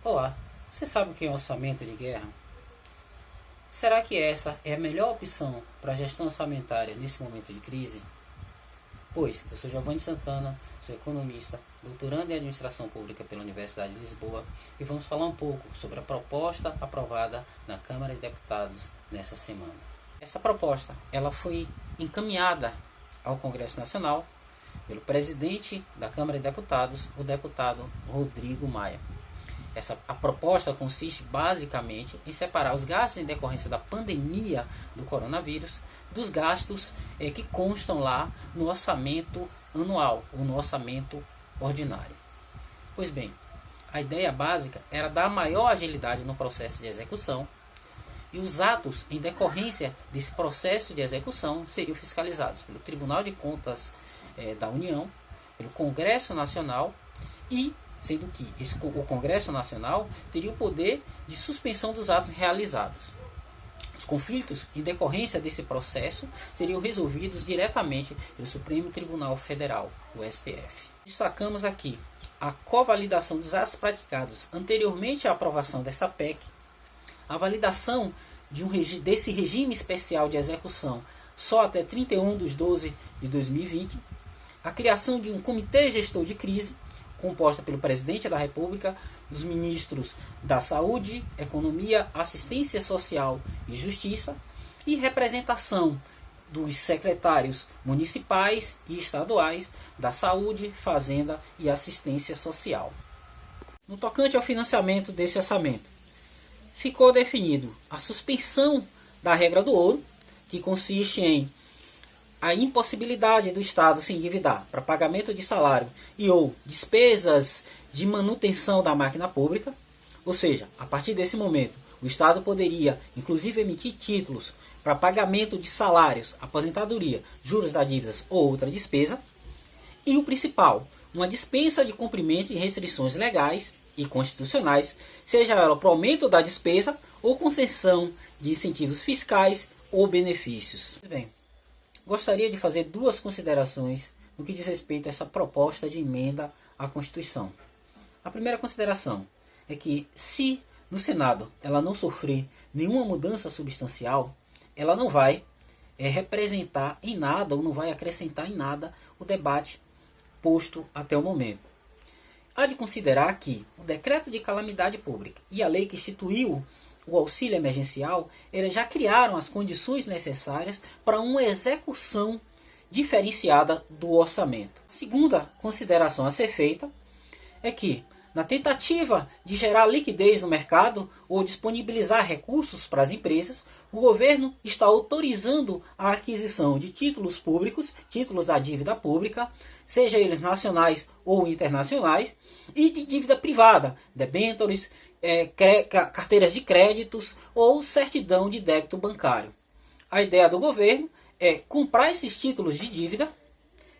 Olá, você sabe o que é um orçamento de guerra? Será que essa é a melhor opção para a gestão orçamentária nesse momento de crise? Pois, eu sou Giovanni Santana, sou economista, doutorando em administração pública pela Universidade de Lisboa e vamos falar um pouco sobre a proposta aprovada na Câmara de Deputados nessa semana. Essa proposta ela foi encaminhada ao Congresso Nacional pelo presidente da Câmara de Deputados, o deputado Rodrigo Maia. A proposta consiste basicamente em separar os gastos em decorrência da pandemia do coronavírus dos gastos que constam lá no orçamento anual ou no orçamento ordinário. Pois bem, a ideia básica era dar maior agilidade no processo de execução e os atos em decorrência desse processo de execução seriam fiscalizados pelo Tribunal de Contas da União, pelo Congresso Nacional e sendo que o Congresso Nacional teria o poder de suspensão dos atos realizados. Os conflitos em decorrência desse processo seriam resolvidos diretamente pelo Supremo Tribunal Federal, o STF. Destacamos aqui a covalidação dos atos praticados anteriormente à aprovação dessa PEC, a validação desse regime especial de execução só até 31/12/2020, a criação de um comitê gestor de crise, composta pelo presidente da República, os ministros da Saúde, Economia, Assistência Social e Justiça, e representação dos secretários municipais e estaduais da Saúde, Fazenda e Assistência Social. No tocante ao financiamento desse orçamento, ficou definido a suspensão da regra do ouro, que consiste em a impossibilidade do Estado se endividar para pagamento de salário e ou despesas de manutenção da máquina pública, ou seja, a partir desse momento, o Estado poderia inclusive emitir títulos para pagamento de salários, aposentadoria, juros das dívidas ou outra despesa, e o principal, uma dispensa de cumprimento de restrições legais e constitucionais, seja ela para o aumento da despesa ou concessão de incentivos fiscais ou benefícios. Bem, gostaria de fazer duas considerações no que diz respeito a essa proposta de emenda à Constituição. A primeira consideração é que, se no Senado ela não sofrer nenhuma mudança substancial, ela não vai representar em nada ou não vai acrescentar em nada o debate posto até o momento. Há de considerar que o decreto de calamidade pública e a lei que instituiu o auxílio emergencial, eles já criaram as condições necessárias para uma execução diferenciada do orçamento. Segunda consideração a ser feita é que, na tentativa de gerar liquidez no mercado ou disponibilizar recursos para as empresas, o governo está autorizando a aquisição de títulos públicos, títulos da dívida pública, seja eles nacionais ou internacionais, e de dívida privada, debêntures, carteiras de créditos ou certidão de débito bancário. A ideia do governo é comprar esses títulos de dívida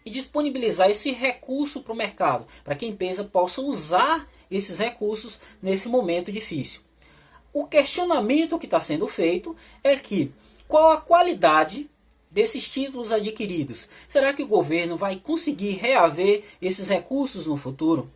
e disponibilizar esse recurso para o mercado, para que a empresa possa usar esses recursos nesse momento difícil. O questionamento que está sendo feito é que qual a qualidade desses títulos adquiridos? Será que o governo vai conseguir reaver esses recursos no futuro?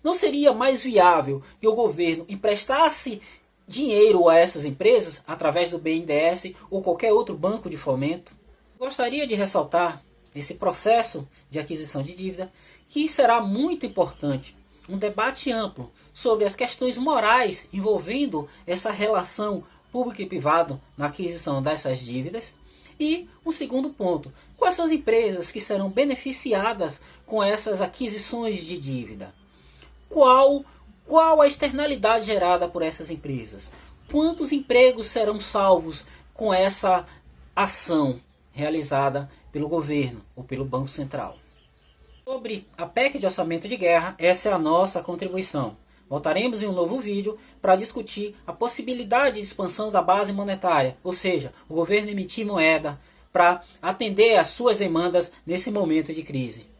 Não seria mais viável que o governo emprestasse dinheiro a essas empresas através do BNDES ou qualquer outro banco de fomento? Gostaria de ressaltar nesse processo de aquisição de dívida que será muito importante um debate amplo sobre as questões morais envolvendo essa relação público e privado na aquisição dessas dívidas. E um segundo ponto, quais são as empresas que serão beneficiadas com essas aquisições de dívida? Qual a externalidade gerada por essas empresas? Quantos empregos serão salvos com essa ação realizada pelo governo ou pelo Banco Central? Sobre a PEC de orçamento de guerra, essa é a nossa contribuição. Voltaremos em um novo vídeo para discutir a possibilidade de expansão da base monetária, ou seja, o governo emitir moeda para atender às suas demandas nesse momento de crise.